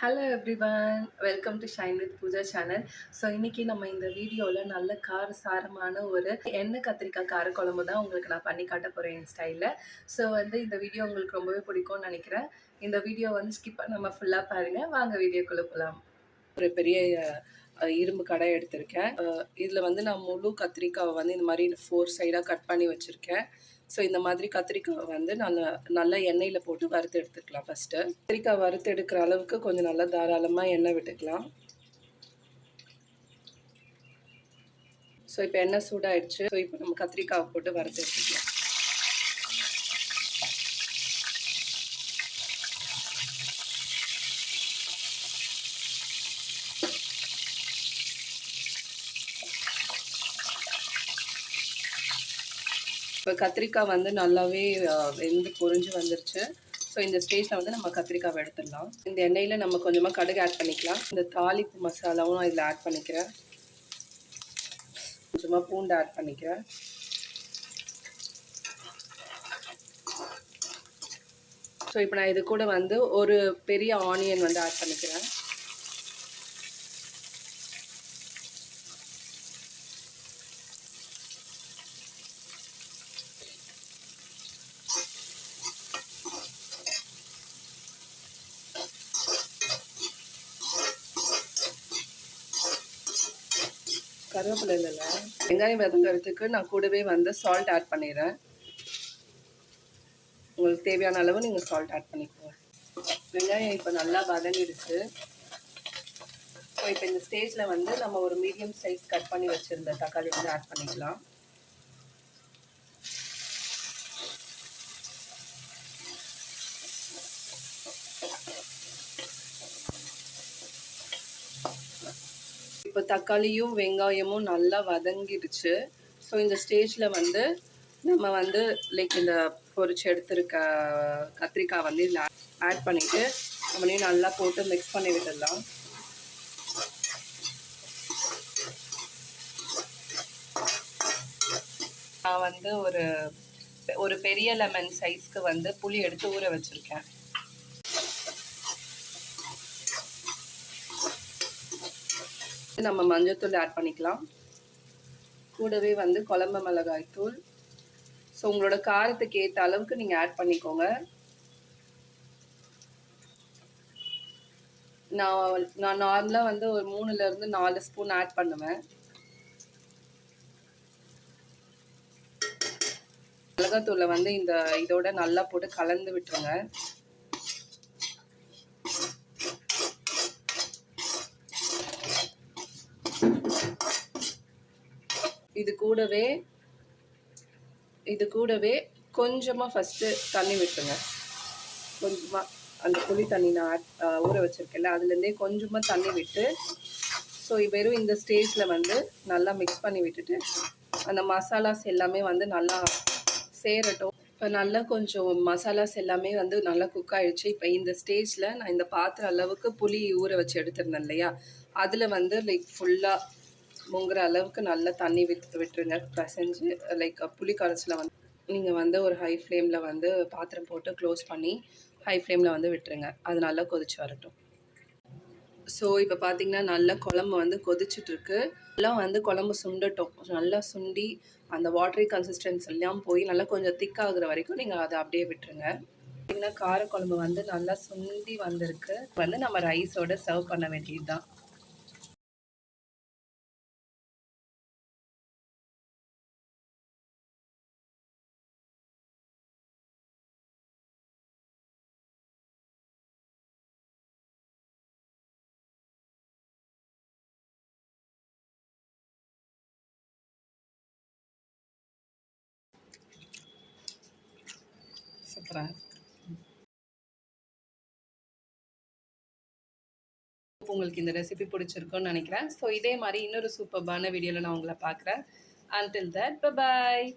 Hello everyone, welcome to shine with Pooja channel. So இன்றைக்கி நம்ம இந்த வீடியோவில் நல்ல காரசாரமான ஒரு எண்ணெய் கத்திரிக்காய் காரக்குழம்பு தான் உங்களுக்கு நான் பண்ணி காட்ட போகிறேன் என் ஸ்டைலில். ஸோ இந்த வீடியோ உங்களுக்கு ரொம்பவே பிடிக்கும்னு நினைக்கிறேன். இந்த வீடியோ ஸ்கிப் பண்ணாமல் ஃபுல்லாக பாருங்கள். வாங்க வீடியோக்குள்ளே போகலாம். ஒரு பெரிய இரும்பு கடை எடுத்திருக்கேன். இதில் நான் முழு கத்திரிக்காவை இந்த மாதிரி 4 சைடாக கட் பண்ணி வச்சுருக்கேன். ஸோ இந்த மாதிரி கத்திரிக்காவை நல்லா எண்ணெயில் போட்டு வறுத்து எடுத்துக்கலாம். ஃபஸ்ட்டு கத்திரிக்காய் வறுத்து எடுக்கிற அளவுக்கு கொஞ்சம் நல்லா தாராளமாக எண்ணெய் விட்டுக்கலாம். ஸோ இப்போ எண்ணெய் சூடாயிடுச்சு. ஸோ இப்போ நம்ம கத்திரிக்காவை போட்டு வறுத்து எடுத்துக்கலாம். இப்போ கத்திரிக்காய் நல்லாவே வெந்து பொரிஞ்சு வந்துருச்சு. ஸோ இந்த ஸ்டேஜில் நம்ம கத்திரிக்காவை எடுத்துடலாம். இந்த எண்ணெயில் நம்ம கொஞ்சமாக கடுகு ஆட் பண்ணிக்கலாம். இந்த தாளிப்பு மசாலாவும் நான் இதில் ஆட் பண்ணிக்கிறேன். கொஞ்சமாக பூண்டு ஆட் பண்ணிக்கிறேன். ஸோ இப்போ நான் இது கூட ஒரு பெரிய ஆனியன் ஆட் பண்ணிக்கிறேன். கருவேப்பிலை இல்லைல்ல, வெங்காயம் வதங்கிறதுக்கு நான் கூடவே சால்ட் ஆட் பண்ணிடுறேன். உங்களுக்கு தேவையான அளவு நீங்கள் சால்ட் ஆட் பண்ணிக்கோங்க. வெங்காயம் இப்போ நல்லா வதங்கிடுச்சு. ஸோ இப்போ இந்த ஸ்டேஜில் நம்ம ஒரு மீடியம் சைஸ் கட் பண்ணி வச்சுருந்த தக்காளி ஆட் பண்ணிக்கலாம். இப்போ தக்காளியும் வெங்காயமும் நல்லா வதங்கிடுச்சு. ஸோ இந்த ஸ்டேஜில் நம்ம லைக் இந்த பொரிச்சு எடுத்துருக்க கத்திரிக்காய் இதில் ஆட் பண்ணிவிட்டு நம்ம நல்லா போட்டு மிக்ஸ் பண்ணி விட்டுடலாம். நான் ஒரு பெரிய லெமன் சைஸ்க்கு புளி எடுத்து ஊற வச்சுருக்கேன். நம்ம மஞ்சள்தூள் ஆட் பண்ணிக்கலாம். கூடவே குழம்பு மிளகாய் தூள். ஸோ உங்களோட காரத்துக்கு ஏற்ற அளவுக்கு நீங்கள் ஆட் பண்ணிக்கோங்க. நான் நார்மலாக ஒரு 3லேருந்து 4 ஸ்பூன் ஆட் பண்ணுவேன். மிளகாத்தூளை இதோட நல்லா போட்டு கலந்து விட்டுருங்க. இது கூடவே கொஞ்சமாக ஃபஸ்ட்டு தண்ணி விட்டுருங்க. கொஞ்சமாக அந்த புளி தண்ணி நான் ஊற வச்சுருக்கேன்ல, அதுலேருந்தே கொஞ்சமாக தண்ணி விட்டு ஸோ வெறும் இந்த ஸ்டேஜில் நல்லா மிக்ஸ் பண்ணி விட்டுட்டு அந்த மசாலாஸ் எல்லாமே நல்லா சேரட்டும். இப்போ நல்லா கொஞ்சம் மசாலாஸ் எல்லாமே நல்லா குக் ஆகிடுச்சு. இப்போ இந்த ஸ்டேஜில் நான் இந்த பாத்திரம் அளவுக்கு புளி ஊற வச்சு எடுத்துருந்தேன் இல்லையா, அதில் லைக் ஃபுல்லாக முங்குற அளவுக்கு நல்லா தண்ணி விட்டுருங்க. பிசைஞ்சு லைக் புளி கரைசலில் நீங்கள் ஒரு ஹை ஃப்ளேமில் பாத்திரம் போட்டு க்ளோஸ் பண்ணி ஹை ஃப்ளேமில் விட்டுருங்க. அது நல்லா கொதிச்சு வரட்டும். ஸோ இப்போ பார்த்தீங்கன்னா நல்லா குழம்பு கொதிச்சுட்ருக்கு. எல்லாம் குழம்பு சுண்டட்டும். நல்லா சுண்டி அந்த வாட்டரி கன்சிஸ்டன்ஸ் எல்லாம் போய் நல்லா கொஞ்சம் திக்காகிற வரைக்கும் நீங்கள் அதை அப்படியே விட்டுருங்க. பார்த்தீங்கன்னா காரக்குழம்பு நல்லா சுண்டி வந்திருக்கு. நம்ம ரைஸோட சர்வ் பண்ண வேண்டியது தான். சூப்பராக உங்களுக்கு இந்த ரெசிபி பிடிச்சிருக்குன்னு நினைக்கிறேன். ஸோ இதே மாதிரி இன்னொரு சூப்பர்பான வீடியோவில் நான் உங்களை பார்க்குறேன். Until that, bye bye.